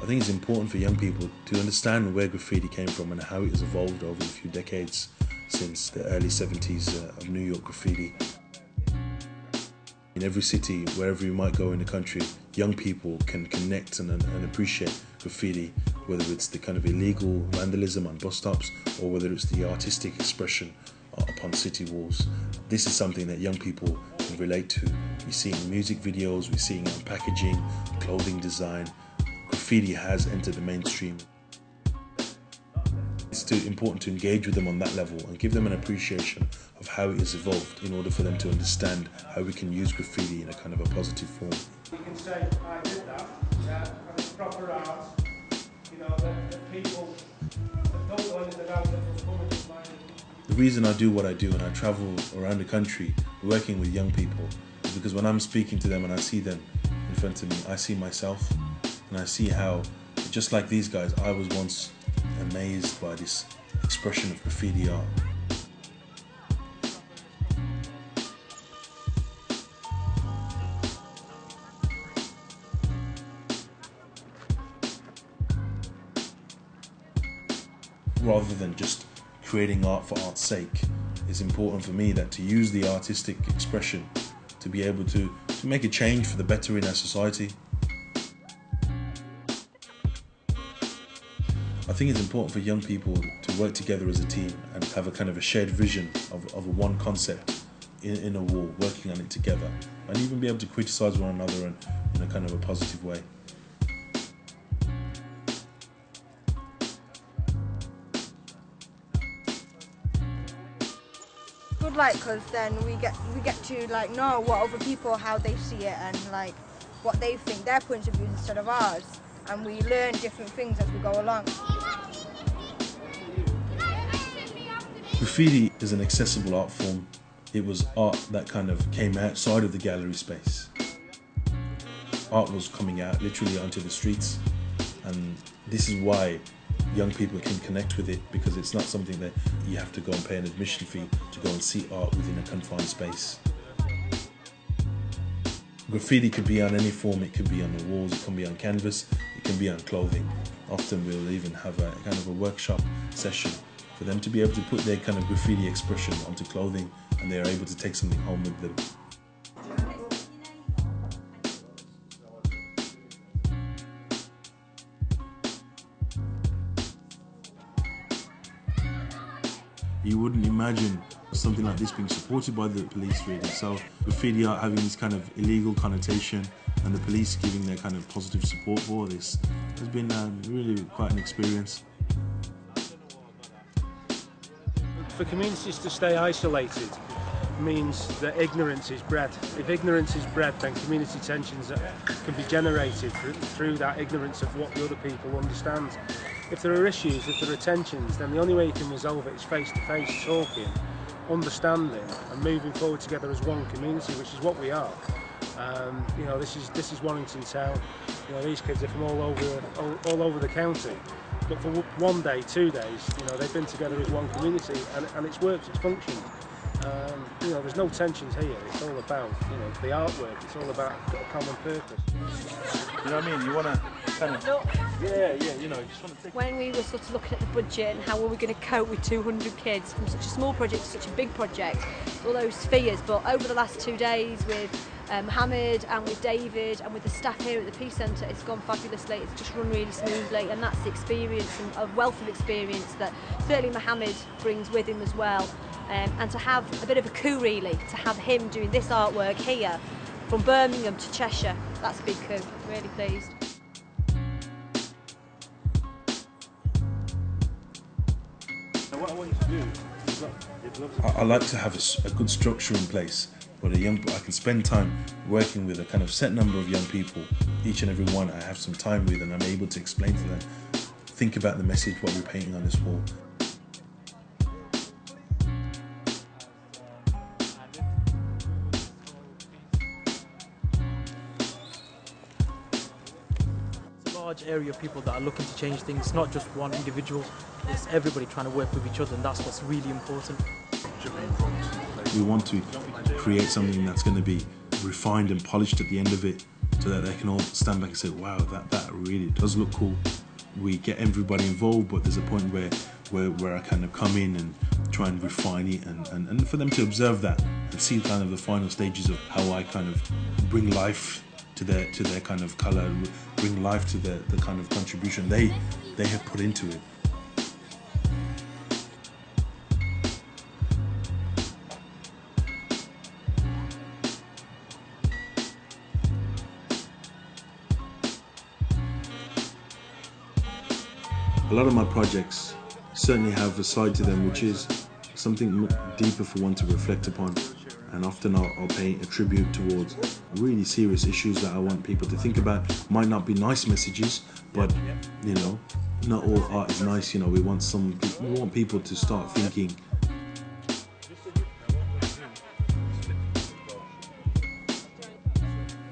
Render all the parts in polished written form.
I think it's important for young people to understand where graffiti came from and how it has evolved over the few decades since the early 70s of New York graffiti. In every city, wherever you might go in the country, young people can connect and appreciate graffiti, whether it's the kind of illegal vandalism on bus stops or whether it's the artistic expression upon city walls. This is something that young people can relate to. We see it in music videos, we see it on packaging, clothing design. Graffiti has entered the mainstream. It's important to engage with them on that level and give them an appreciation of how it has evolved in order for them to understand how we can use graffiti in a kind of a positive form. You can say, I did that, yeah, and it's proper art, you know, that people that don't know anything about it will come and find it. The reason I do what I do and I travel around the country working with young people is because when I'm speaking to them and I see them in front of me, I see myself and I see how, just like these guys, I was once amazed by this expression of graffiti art. Rather than just creating art for art's sake, it's important for me that to use the artistic expression to be able to make a change for the better in our society. I think it's important for young people to work together as a team and have a kind of a shared vision of a one concept in a wall, working on it together, and even be able to criticize one another in a kind of a positive way. Good, like, because then we get to like know what other people, how they see it, and like what they think, their point of view instead of ours, and we learn different things as we go along. Graffiti is an accessible art form. It was art that kind of came outside of the gallery space. Art was coming out literally onto the streets, and this is why young people can connect with it, because it's not something that you have to go and pay an admission fee to go and see art within a confined space. Graffiti could be on any form. It could be on the walls, it can be on canvas, it can be on clothing. Often we'll even have a kind of a workshop session for them to be able to put their kind of graffiti expression onto clothing, and they're able to take something home with them. You wouldn't imagine something like this being supported by the police, really. So graffiti art having this kind of illegal connotation and the police giving their kind of positive support for this has been really quite an experience. For communities to stay isolated means that ignorance is bred. If ignorance is bred, then community tensions can be generated through that ignorance of what the other people understand. If there are issues, if there are tensions, then the only way you can resolve it is face-to-face talking, understanding and moving forward together as one community, which is what we are. You know, this is Warrington town. You know, these kids are from all over the county. But for 1 day, 2 days, you know, they've been together as one community, and it's worked, it's functioned. You know, there's no tensions here. It's all about, you know, the artwork. It's all about a common purpose. You know what I mean? You want to kind of, yeah, you know, you just want to take... When we were sort of looking at the budget and how were we going to cope with 200 kids from such a small project to such a big project, all those fears, but over the last 2 days with Mohammed and with David and with the staff here at the Peace Centre, it's gone fabulously. It's just run really smoothly, and that's the experience and a wealth of experience that certainly Mohammed brings with him as well. And to have a bit of a coup, really, to have him doing this artwork here from Birmingham to Cheshire, that's a big coup. Really pleased. What I want you to do is I like to have a good structure in place where I can spend time working with a kind of set number of young people. Each and every one I have some time with, and I'm able to explain to them, think about the message, what we're painting on this wall. Large area of people that are looking to change things, not just one individual. It's everybody trying to work with each other, and that's what's really important. We want to create something that's going to be refined and polished at the end of it, so that they can all stand back and say, wow, that really does look cool. We get everybody involved, but there's a point where I kind of come in and try and refine it, and for them to observe that and see kind of the final stages of how I kind of bring life to their kind of colour, and bring life to the kind of contribution they have put into it. A lot of my projects certainly have a side to them which is something deeper for one to reflect upon, and often I'll pay a tribute towards really serious issues that I want people to think about. Might not be nice messages, but you know, not all art is nice. You know, we want people to start thinking.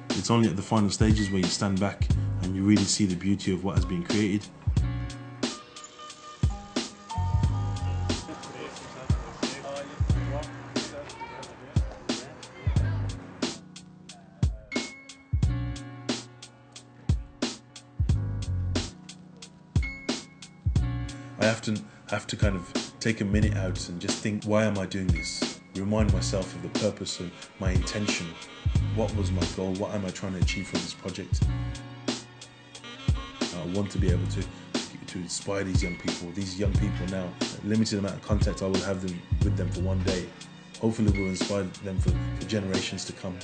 It's only at the final stages where you stand back and you really see the beauty of what has been created. I often have to kind of take a minute out and just think, why am I doing this? Remind myself of the purpose of my intention. What was my goal? What am I trying to achieve from this project? I want to be able to inspire these young people. These young people now, limited amount of contact I will have with them for one day. Hopefully we'll inspire them for generations to come.